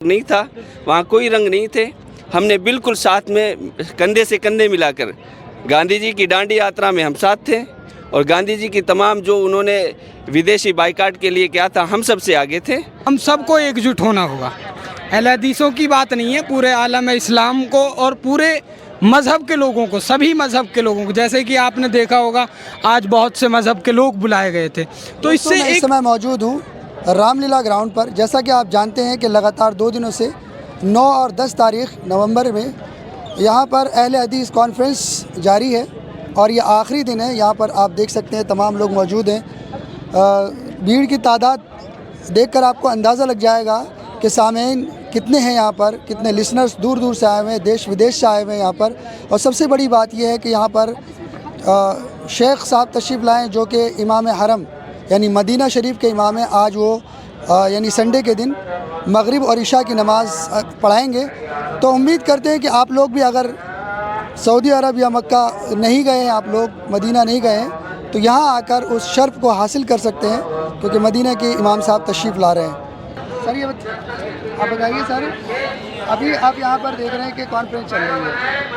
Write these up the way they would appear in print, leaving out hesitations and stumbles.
नहीं था, वहाँ कोई रंग नहीं थे। हमने बिल्कुल साथ में कंधे से कंधे मिलाकर गांधी जी की डांडी यात्रा में हम साथ थे और गांधी जी की तमाम जो उन्होंने विदेशी बाइकाट के लिए क्या था, हम सबसे आगे थे। हम सबको एकजुट होना होगा। अहले हदीसों की बात नहीं है, पूरे आलम इस्लाम को और पूरे मज़हब के लोगों को, सभी मज़हब के लोगों को, जैसे कि आपने देखा होगा आज बहुत से मज़हब के लोग बुलाए गए थे। तो इससे मैं इस समय मौजूद हूँ रामलीला ग्राउंड पर। जैसा कि आप जानते हैं कि लगातार 2 दिनों से 9 और 10 तारीख नवंबर में यहाँ पर अहले हदीस कॉन्फ्रेंस जारी है और ये आखिरी दिन है। यहाँ पर आप देख सकते हैं तमाम लोग मौजूद हैं। भीड़ की तादाद देखकर आपको अंदाज़ा लग जाएगा कि सामीन कितने हैं यहाँ पर, कितने लिसनर्स दूर दूर से आए हुए हैं, देश विदेश से आए हुए हैं यहाँ पर। और सबसे बड़ी बात यह है कि यहाँ पर शेख साहब तशरीफ़ लाएँ जो कि इमाम हरम यानी मदीना शरीफ के इमाम हैं। आज वो यानी संडे के दिन मगरिब और इशा की नमाज़ पढ़ाएंगे। तो उम्मीद करते हैं कि आप लोग भी अगर सऊदी अरब या मक्का नहीं गए हैं, आप लोग मदीना नहीं गए हैं, तो यहाँ आकर उस शर्फ को हासिल कर सकते हैं क्योंकि मदीना के इमाम साहब तशरीफ़ ला रहे हैं। सर ये आप बताइए सर, अभी आप यहाँ पर देख रहे हैं कि कॉन्फ्रेंस चल रही है,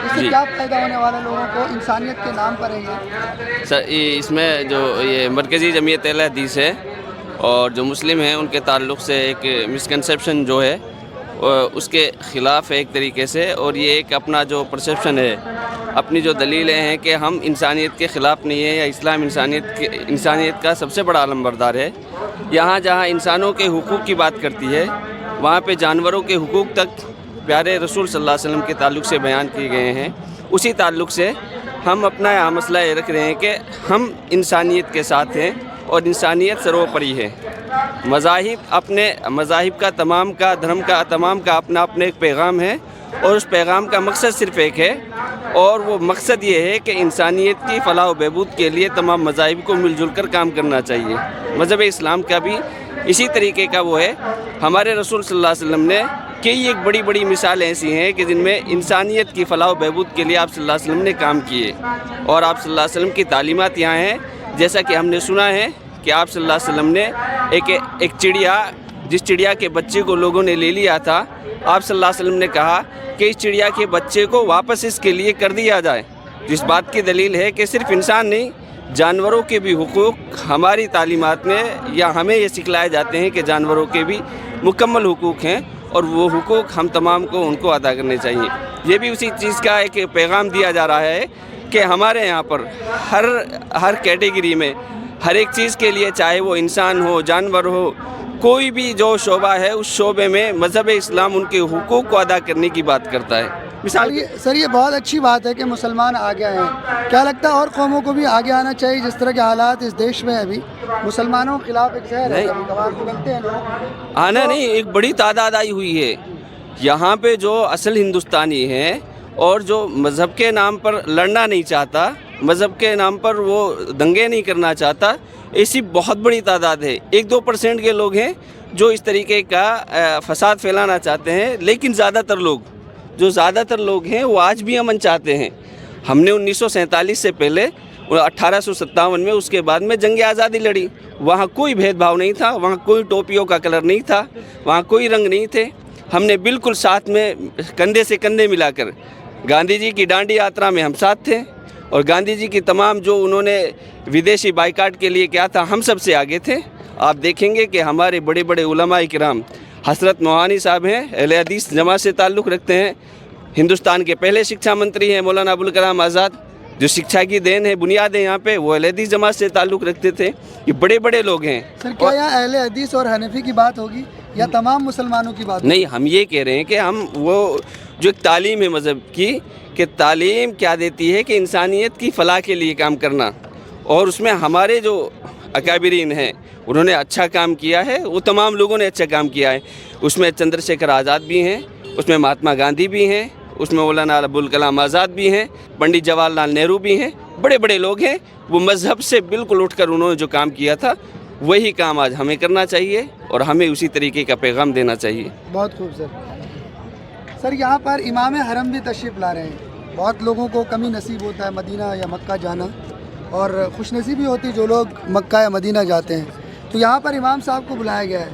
इससे क्या फ़ायदा होने वाला लोगों को? इंसानियत के नाम पर है ये सर। इसमें जो ये मरकज़ी जमीयत अहले हदीस है और जो मुस्लिम हैं उनके ताल्लुक़ से एक मिसकंसेप्शन जो है उसके ख़िलाफ़ है एक तरीके से। और ये एक अपना जो परसेप्शन है, अपनी जो दलीलें हैं कि हम इंसानियत के ख़िलाफ़ नहीं है या इस्लाम इंसानियत का सबसे बड़ा अलमबरदार है। यहाँ जहाँ इंसानों के हुकूक़ की बात करती है, वहाँ पे जानवरों के हुकूक़ तक प्यारे रसूल सल्लल्लाहु अलैहि वसल्लम के ताल्लुक़ से बयान किए गए हैं। उसी ताल्लुक़ से हम अपना यहाँ मसला ये रख रहे हैं कि हम इंसानियत के साथ हैं और इंसानियत सर्वोपरि है। मज़ाहिब का धर्म का तमाम का अपना अपने एक पैगाम है और उस पैगाम का मकसद सिर्फ़ एक है और वो मकसद ये है कि इंसानियत की फ़लाह व बहबूद के लिए तमाम मज़ाहिब को मिलजुल कर काम करना चाहिए। मज़हब इस्लाम का भी इसी तरीके का वो है। हमारे रसूल सल्लल्लाहु अलैहि वसल्लम ने कई एक बड़ी बड़ी मिसालें ऐसी हैं कि जिनमें इंसानियत की फ़लाह व बहबूद के लिए आप सल्लल्लाहु अलैहि वसल्लम ने काम किए और आप सल्लल्लाहु अलैहि वसल्लम की तालीमात यहाँ हैं। जैसा कि हमने सुना है कि आप सल्लल्लाहु अलैहि वसल्लम ने एक चिड़िया, जिस चिड़िया के बच्चे को लोगों ने ले लिया था, आप सल्लल्लाहु अलैहि वसल्लम ने कहा कि इस चिड़िया के बच्चे को वापस इसके लिए कर दिया जाए, जिस बात की दलील है कि सिर्फ इंसान नहीं, जानवरों के भी हुकूक़ हमारी तालीमात में या हमें ये सिखलाए जाते हैं कि जानवरों के भी मुकम्मल हुकूक़ हैं और वो हुकूक़ हम तमाम को उनको अदा करने चाहिए। ये भी उसी चीज़ का एक पैगाम दिया जा रहा है कि हमारे यहाँ पर हर कैटेगरी में हर एक चीज़ के लिए, चाहे वो इंसान हो, जानवर हो, कोई भी जो शोबा है उस शोबे में मज़हब इस्लाम उनके हुकूक़ को अदा करने की बात करता है। मिसाल सर ये बहुत अच्छी बात है कि मुसलमान आगे आए हैं। क्या लगता है और कौमों को भी आगे आना चाहिए? जिस तरह के हालात इस देश में अभी मुसलमानों के खिलाफ एक जहर है, कभी हैं लोग। आना नहीं, एक बड़ी तादाद आई हुई है यहाँ पे जो असल हिंदुस्तानी हैं और जो मज़हब के नाम पर लड़ना नहीं चाहता, मज़हब के नाम पर वो दंगे नहीं करना चाहता, ऐसी बहुत बड़ी तादाद है। 1-2% के लोग हैं जो इस तरीके का फसाद फैलाना चाहते हैं, लेकिन ज़्यादातर लोग हैं वो आज भी अमन चाहते हैं। हमने 1947 से पहले 1857 में, उसके बाद में जंग आज़ादी लड़ी। वहाँ कोई भेदभाव नहीं था, वहाँ कोई टोपियों का कलर नहीं था, वहाँ कोई रंग नहीं थे। हमने बिल्कुल साथ में कंधे से कंधे मिलाकर गांधी जी की डांडी यात्रा में हम साथ थे और गांधी जी की तमाम जो उन्होंने विदेशी बाइकाट के लिए क्या था, हम सबसे आगे थे। आप देखेंगे कि हमारे बड़े बड़े उलमाए किराम, हज़रत मोहानी साहब हैं, अहले हदीस जमात से ताल्लुक़ रखते हैं। हिंदुस्तान के पहले शिक्षा मंत्री हैं मौलाना अबुल कलाम आज़ाद, जो शिक्षा की देन है, बुनियाद है यहाँ पे, वो अहले हदीस जमात से ताल्लुक़ रखते थे। ये बड़े बड़े लोग हैं। सर क्या यहाँ अहले हदीस और हनफी की बात होगी या तमाम मुसलमानों की बात? नहीं, हम ये कह रहे हैं कि हम वो जो तालीम है मज़हब की, कि तालीम क्या देती है कि इंसानियत की फ़लाह के लिए काम करना, और उसमें हमारे जो अकाबिरीन हैं उन्होंने अच्छा काम किया है, वो तमाम लोगों ने अच्छा काम किया है। उसमें चंद्रशेखर आज़ाद भी हैं, उसमें महात्मा गांधी भी हैं, उसमें मौलाना अबुल कलाम आज़ाद भी हैं, पंडित जवाहरलाल नेहरू भी हैं, बड़े बड़े लोग हैं। वो मज़हब से बिल्कुल उठकर उन्होंने जो काम किया था वही काम आज हमें करना चाहिए और हमें उसी तरीके का पैगाम देना चाहिए। बहुत खूब सर यहाँ पर इमाम हरम भी तशरीफ़ ला रहे हैं। बहुत लोगों को कमी नसीब होता है मदीना या मक्का जाना, और खुशनसीबी होती जो लोग मक्का या मदीना जाते हैं। तो यहाँ पर इमाम साहब को बुलाया गया है,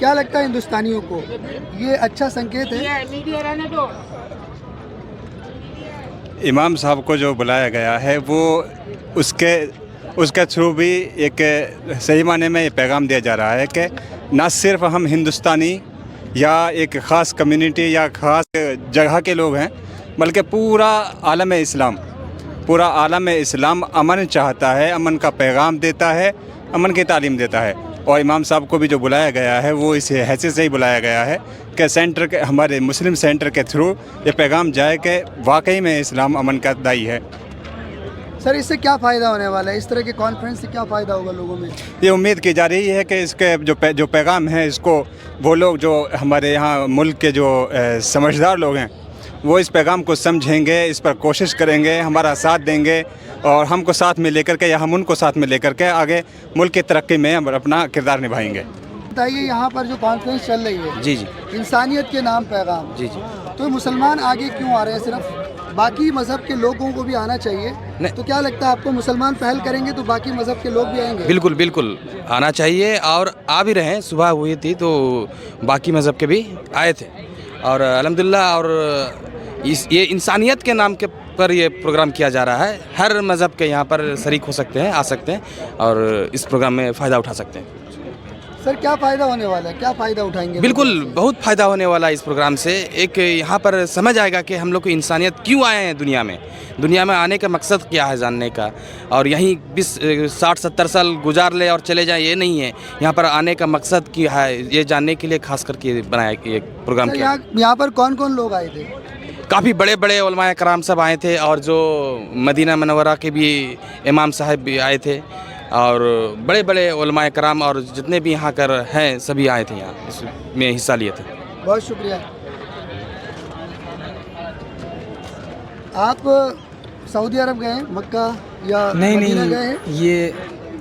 क्या लगता है हिंदुस्तानियों को, ये अच्छा संकेत है? इमाम साहब को जो बुलाया गया है वो उसके थ्रू भी एक सही माने में ये पैगाम दिया जा रहा है कि न सिर्फ हम हिंदुस्तानी या एक ख़ास कम्युनिटी या ख़ास जगह के लोग हैं, बल्कि पूरा आलम इस्लाम अमन चाहता है, अमन का पैगाम देता है, अमन की तालीम देता है। और इमाम साहब को भी जो बुलाया गया है वो इस हैसियत से ही बुलाया गया है कि सेंटर के, हमारे मुस्लिम सेंटर के थ्रू ये पैगाम जाए कि वाकई में इस्लाम अमन का दाई है। सर, इससे क्या फ़ायदा होने वाला है? इस तरह के कॉन्फ्रेंस से क्या फ़ायदा होगा लोगों में? ये उम्मीद की जा रही है कि इसके जो पैगाम है, इसको वो लोग जो हमारे यहाँ मुल्क के जो समझदार लोग हैं वो इस पैगाम को समझेंगे, इस पर कोशिश करेंगे, हमारा साथ देंगे और हमको साथ में लेकर के या हम उनको साथ में लेकर के आगे मुल्क की तरक्की में हम अपना किरदार निभाएंगे। बताइए, यहाँ पर जो कॉन्फ्रेंस चल रही है, जी जी इंसानियत के नाम पैगाम, जी जी। तो मुसलमान आगे क्यों आ रहे हैं? सिर्फ बाकी मज़हब के लोगों को भी आना चाहिए, तो क्या लगता है आपको, मुसलमान पहल करेंगे तो बाकी मज़हब के लोग भी आएंगे? बिल्कुल बिल्कुल आना चाहिए और आ भी रहे हैं। सुबह हुई थी तो बाकी मज़हब के भी आए थे और अल्हम्दुलिल्लाह। और ये इंसानियत के नाम के पर ये प्रोग्राम किया जा रहा है। हर मज़हब के यहाँ पर शरीक हो सकते हैं, आ सकते हैं और इस प्रोग्राम में फ़ायदा उठा सकते हैं। सर, क्या फ़ायदा होने वाला है? क्या फ़ायदा उठाएंगे? बिल्कुल बहुत फ़ायदा होने वाला है इस प्रोग्राम से। एक यहाँ पर समझ आएगा कि हम लोग को इंसानियत क्यों आए हैं दुनिया में आने का मकसद क्या है जानने का। और यहीं 60-70 साल गुजार ले और चले जाएं, ये नहीं है। यहाँ पर आने का मकसद क्या है ये जानने के लिए खास करके बनाया ये प्रोग्राम किया। यहाँ पर कौन कौन लोग आए थे? काफ़ी बड़े बड़े उलमाए कराम सब आए थे और जो मदीना मनव्वरा के भी इमाम साहब भी आए थे और बड़े बड़े उलमाए कराम और जितने भी यहाँ कर हैं सभी आए थे, यहाँ इसमें हिस्सा लिए थे। बहुत शुक्रिया। आप सऊदी अरब गए हैं, मक्का या मदीना गए हैं? ये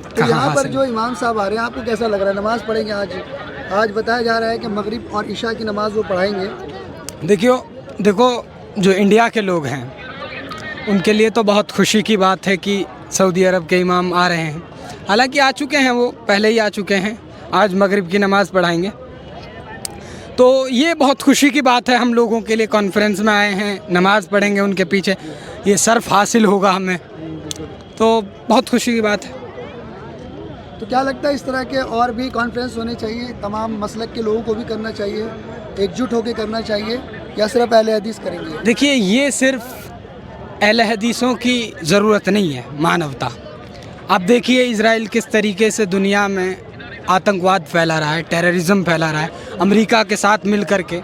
तो यहाँ पर जो इमाम साहब आ रहे हैं, आपको कैसा लग रहा है? नमाज़ पढ़ेंगे आज बताया जा रहा है कि मगरिब और इशा की नमाज़ वो पढ़ाएंगे। देखो जो इंडिया के लोग हैं उनके लिए तो बहुत खुशी की बात है कि सऊदी अरब के इमाम आ रहे हैं। हालांकि आ चुके हैं, वो पहले ही आ चुके हैं। आज मगरिब की नमाज़ पढ़ाएंगे तो ये बहुत खुशी की बात है हम लोगों के लिए। कॉन्फ्रेंस में आए हैं, नमाज़ पढ़ेंगे, उनके पीछे ये सर्फ हासिल होगा हमें, तो बहुत खुशी की बात है। तो क्या लगता है इस तरह के और भी कॉन्फ्रेंस होने चाहिए? तमाम मसलक के लोगों को भी करना चाहिए, एकजुट होकर करना चाहिए, या सिर्फ अहले हदीस करेंगे? देखिए, ये सिर्फ अहले हदीसों की ज़रूरत नहीं है, मानवता। आप देखिए इज़राइल किस तरीके से दुनिया में आतंकवाद फैला रहा है, टेररिज्म फैला रहा है, अमेरिका के साथ मिल कर के।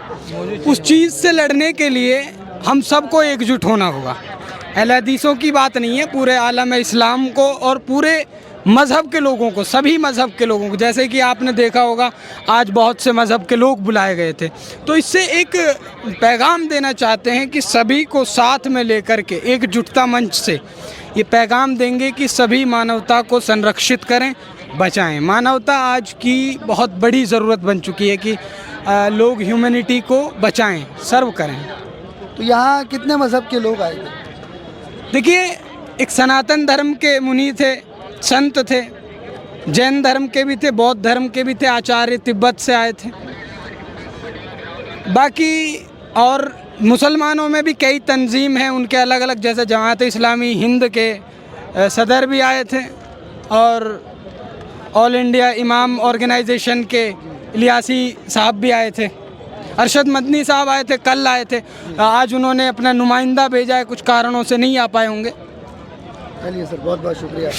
उस चीज़ से लड़ने के लिए हम सबको एकजुट होना होगा। अहले हदीसों की बात नहीं है, पूरे आलम इस्लाम को और पूरे मज़हब के लोगों को, सभी मज़हब के लोगों को, जैसे कि आपने देखा होगा आज बहुत से मज़हब के लोग बुलाए गए थे। तो इससे एक पैगाम देना चाहते हैं कि सभी को साथ में लेकर के एकजुटता मंच से ये पैगाम देंगे कि सभी मानवता को संरक्षित करें, बचाएं। मानवता आज की बहुत बड़ी ज़रूरत बन चुकी है कि लोग ह्यूमैनिटी को बचाएं, सर्व करें। तो यहाँ कितने मज़हब के लोग आए थे? देखिए, एक सनातन धर्म के मुनि थे, संत थे, जैन धर्म के भी थे, बौद्ध धर्म के भी थे, आचार्य तिब्बत से आए थे। बाकी और मुसलमानों में भी कई तंजीम हैं, उनके अलग अलग, जैसे जमात इस्लामी हिंद के सदर भी आए थे और ऑल इंडिया इमाम ऑर्गेनाइजेशन के इलियासी साहब भी आए थे, अरशद मदनी साहब आए थे, कल आए थे। आज उन्होंने अपना नुमाइंदा भेजा है, कुछ कारणों से नहीं आ पाए होंगे। चलिए सर, बहुत बहुत शुक्रिया।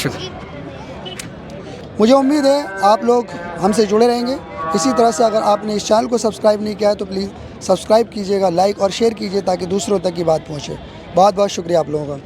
मुझे उम्मीद है आप लोग हमसे जुड़े रहेंगे इसी तरह से। अगर आपने इस चैनल को सब्सक्राइब नहीं किया है तो प्लीज़ सब्सक्राइब कीजिएगा, लाइक और शेयर कीजिए ताकि दूसरों तक की बात पहुँचे। बहुत बहुत शुक्रिया आप लोगों का।